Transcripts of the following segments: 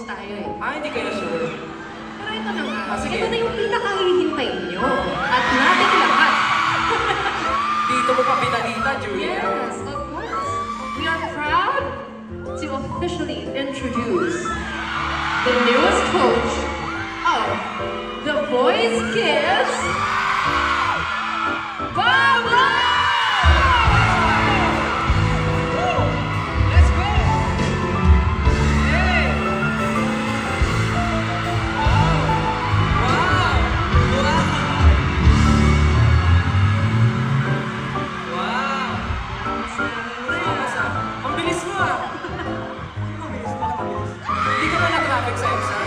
close tayo eh. Hindi kayo sure. Pero ito na nga, sige. ito na yung pinakahihintay nyo. At natin lahat. Dito mo pa pinalita, Julia. Yes, of course. We are proud to officially introduce the newest coach of the Boys Kids, Pablo! Let's go! Hey! Wow! Wow! Ang bilis mo ah! Hindi ka ba na-traffic sa EDSA?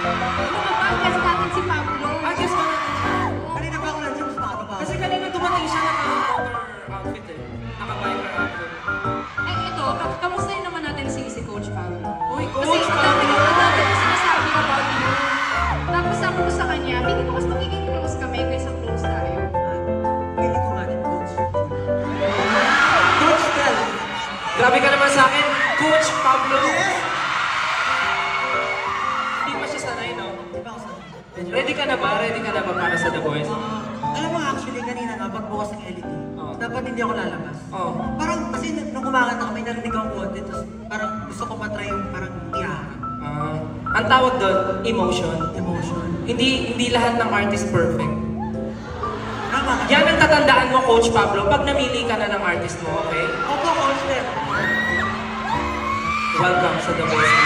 Ano ba ba? Guest natin si Pablo. Guess ba natin siya? Kanina pa ako nandiyan sa mga pa. Kasi kanina dumating siya naka-motor outfit eh. Naka-biker outfit. Ito, kamustahin naman natin si Coach Pablo. Uy, Kasi Coach dati Pablo! ko sinasabi about you. Tapos sabi ko sa kanya, hindi ko mas magiging close kami kaysa close tayo. Pili ko nga din, coach. Coach Del. Grabe ka naman sa akin, Coach Pablo! Hindi pa siya sanay, no? Di ba ako sa... Ready ka na ba? Ready ka na ba para sa The Voice? Alam mo actually, kanina nga, pagbukas ng LED, dapat hindi ako lalabas. Oo. Parang, kasi nung kumakanta kami, narinig akong konti, tapos parang gusto ko matry yung parang iyakan. Ang tawag doon, emotion. Emotion. Hindi lahat ng artist perfect. Tama ka. Yan ang tatandaan mo, Coach Pablo, pag namili ka na ng artist mo, okay? Opo, coach Del. Welcome sa The Voice.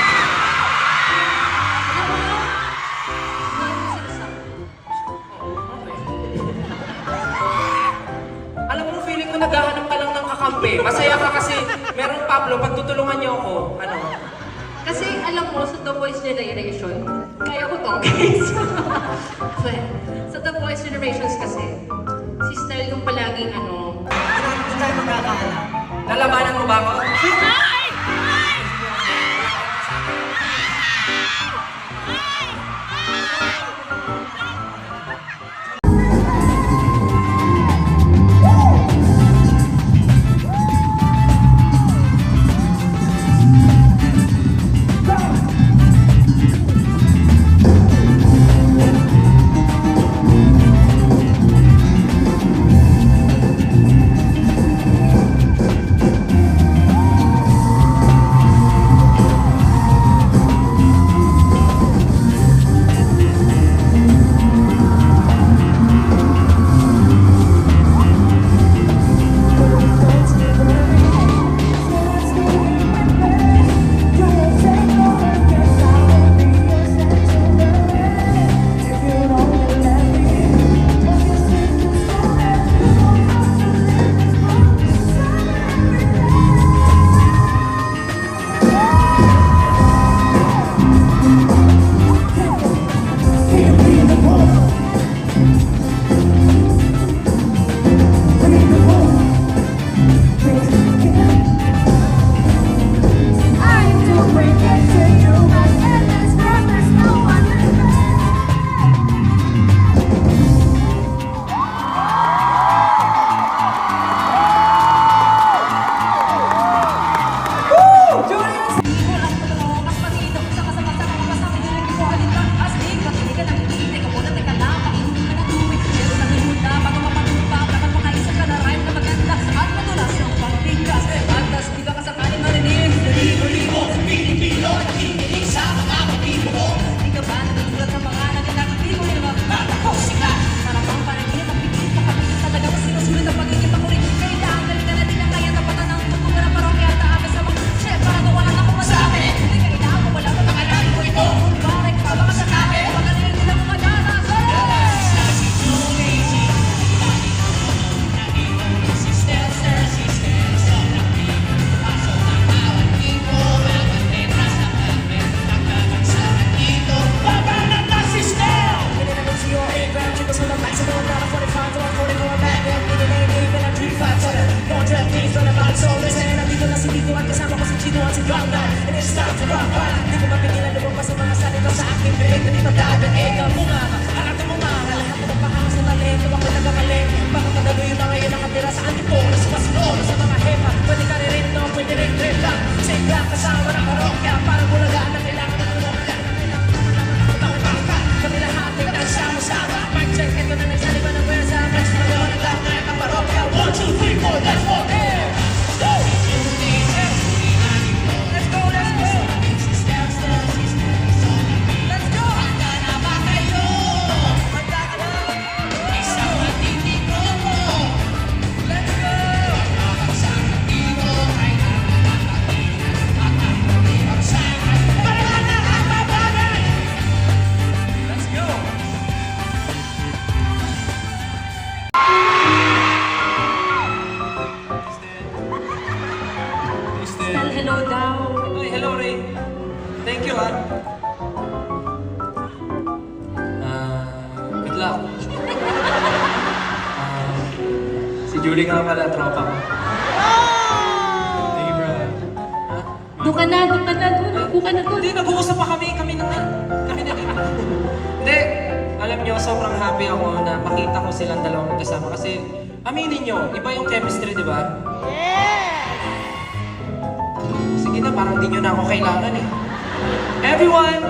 Alam mo, ano yung sinasabi? Okay. Alam mo, feeling ko naghahanap ka lang ng kakampi. Masaya ka kasi merong Pablo, pagtutulungan niyo ako, ano? Kasi alam mo, sa The Voice Generation, kaya ko to, guys. Sa The Voice Generations kasi, si Style yung palaging ano, Hindi tayo magkakahala. Lalabanan mo ba ako? Kasama ng parokya, parang bulaga luck. Si Julie nga pala, tropa ko. Hey, bro. Ha? Doon ka na, doon ka na, doon. Upo ka na doon. Hindi, nag-uusap pa kami na Hindi, alam nyo, sobrang happy ako na makita ko silang dalawang magkasama kasi aminin nyo, iba yung chemistry, di ba? Sige na, parang di nyo na ako kailangan eh. Everyone,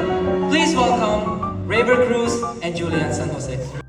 please welcome Raver Cruz and Julian San Jose.